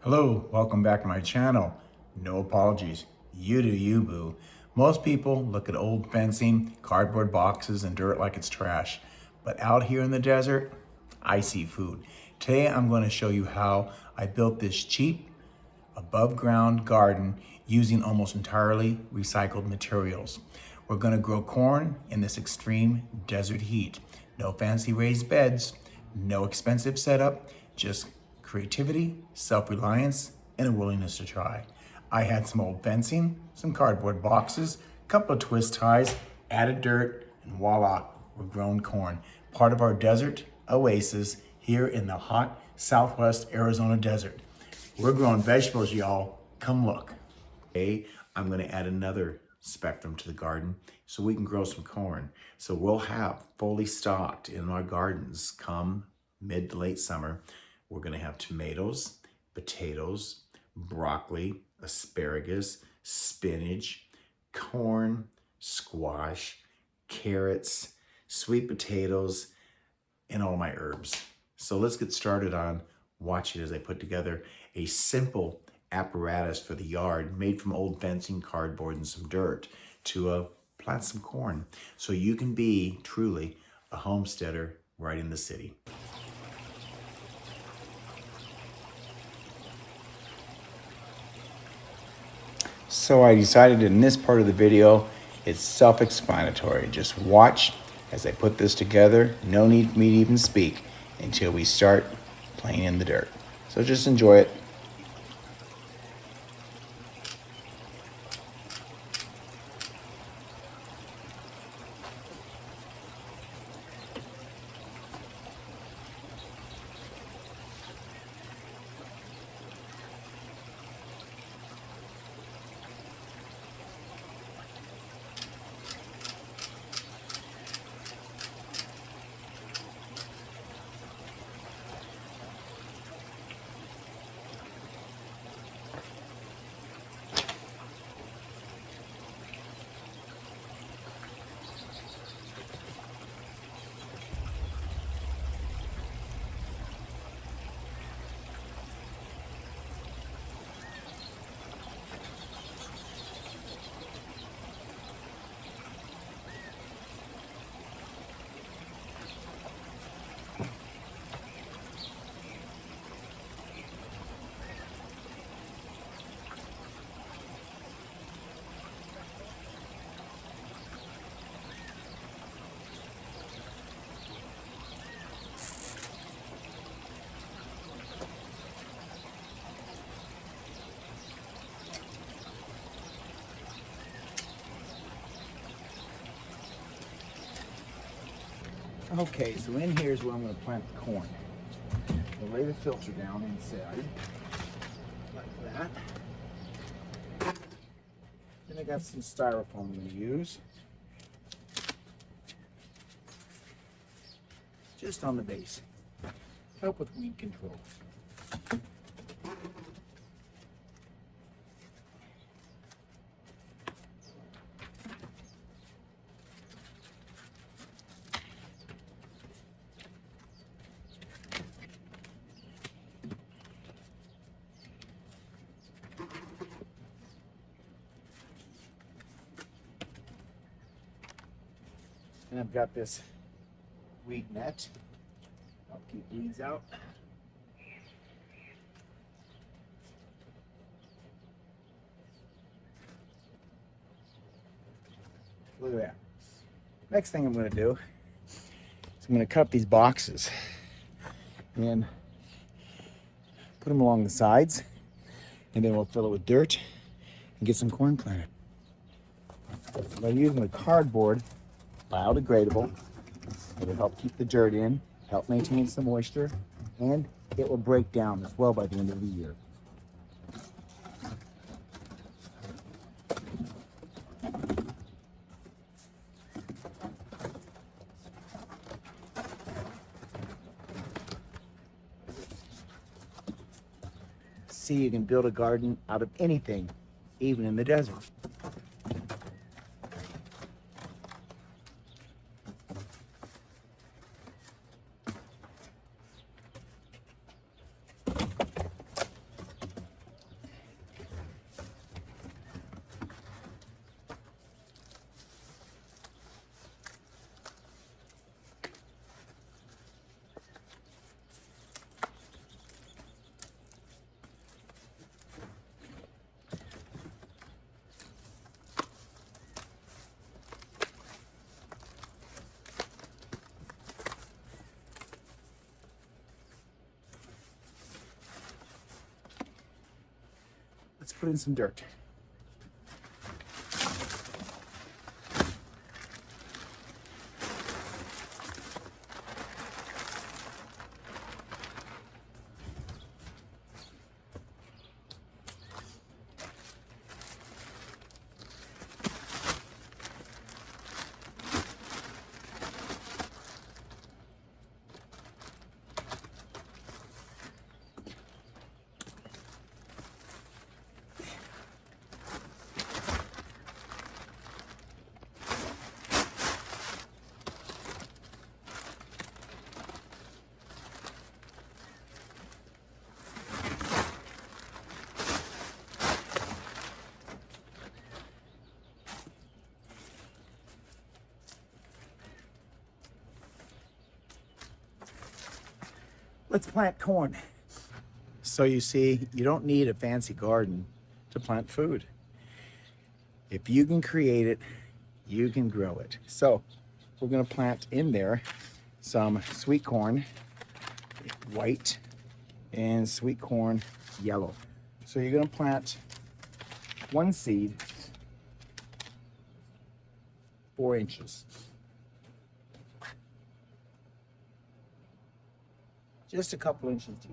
Hello, welcome back to my channel. No apologies, you do you, boo. Most people look at old fencing, cardboard boxes, and dirt like it's trash. But out here in the desert, I see food. Today I'm going to show you how I built this cheap, above ground garden using almost entirely recycled materials. We're going to grow corn in this extreme desert heat. No fancy raised beds, no expensive setup, just creativity, self-reliance, and a willingness to try. I had some old fencing, some cardboard boxes, a couple of twist ties, added dirt, and voila, we're growing corn. Part of our desert oasis here in the hot Southwest Arizona desert. We're growing vegetables, y'all. Come look. Today, I'm gonna add another spectrum to the garden so we can grow some corn. So we'll have fully stocked in our gardens come mid to late summer. We're gonna have tomatoes, potatoes, broccoli, asparagus, spinach, corn, squash, carrots, sweet potatoes, and all my herbs. So let's get started on watching as I put together a simple apparatus for the yard made from old fencing, cardboard, and some dirt to plant some corn so you can be truly a homesteader right in the city. So I decided in this part of the video, it's self-explanatory. Just watch as I put this together. No need for me to even speak until we start playing in the dirt. So just enjoy it. Okay, so in here is where I'm going to plant the corn. I'll lay the filter down inside, like that. Then I got some styrofoam I'm going to use. Just on the base. Help with weed control. And I've got this weed net. I'll keep weeds out. Look at that. Next thing I'm going to do is I'm going to cut these boxes and put them along the sides, and then we'll fill it with dirt and get some corn planted. By using the cardboard, biodegradable, it'll help keep the dirt in, help maintain some moisture, and it will break down as well by the end of the year. See, you can build a garden out of anything, even in the desert. Let's put in some dirt. Let's plant corn. So you see, you don't need a fancy garden to plant food. If you can create it, you can grow it. So we're gonna plant in there some sweet corn, white, and sweet corn, yellow. So you're gonna plant one seed, 4 inches. Just a couple inches deep.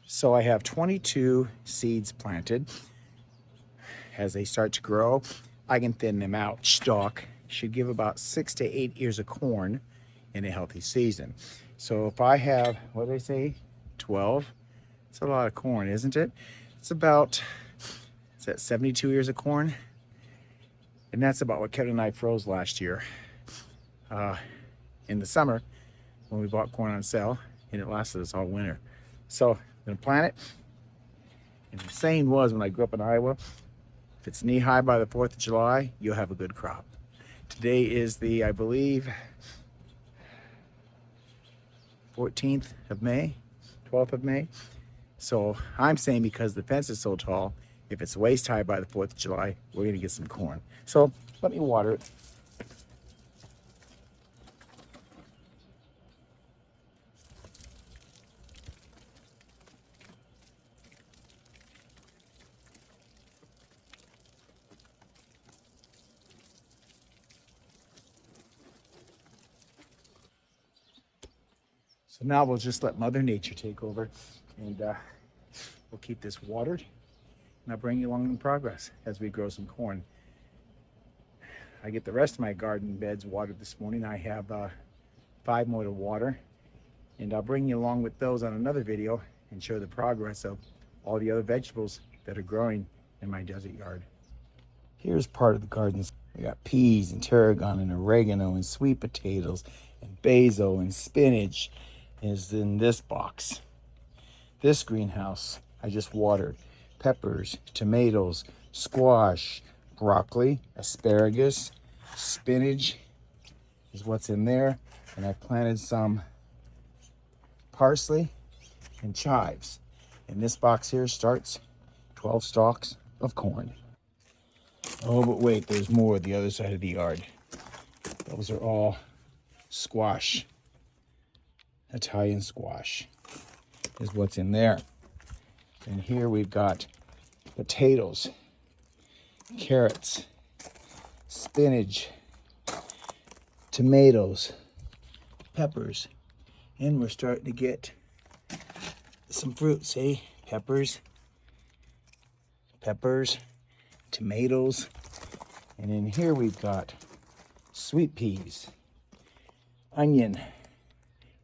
So I have 22 seeds planted. As they start to grow, I can thin them out. Stalk should give about 6 to 8 ears of corn in a healthy season. So if I have, what did I say, 12? It's a lot of corn, isn't it? It's about, is that 72 ears of corn? And that's about what Kevin and I froze last year in the summer when we bought corn on sale, and it lasted us all winter. So I'm gonna plant it. And the saying was, when I grew up in Iowa, if it's knee high by the 4th of July, you'll have a good crop. Today is the, I believe, 14th of May, 12th of May. So I'm saying because the fence is so tall, if it's waist high by the 4th of July, we're gonna get some corn. So let me water it. So now we'll just let Mother Nature take over, and we'll keep this watered, and I'll bring you along in progress as we grow some corn. I get the rest of my garden beds watered this morning. I have 5 more to water, and I'll bring you along with those on another video and show the progress of all the other vegetables that are growing in my desert yard. Here's part of the gardens. We got peas and tarragon and oregano and sweet potatoes and basil and spinach is in this box. This greenhouse I just watered. Peppers, tomatoes, squash, broccoli, asparagus, spinach is what's in there. And I planted some parsley and chives. And this box here starts 12 stalks of corn. Oh, but wait, there's more the other side of the yard. Those are all squash. Italian squash is what's in there. And here we've got potatoes, carrots, spinach, tomatoes, peppers, and we're starting to get some fruit. See, peppers, tomatoes, and in here we've got sweet peas, onion,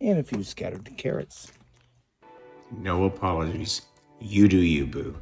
and a few scattered carrots. No apologies. You do you, boo.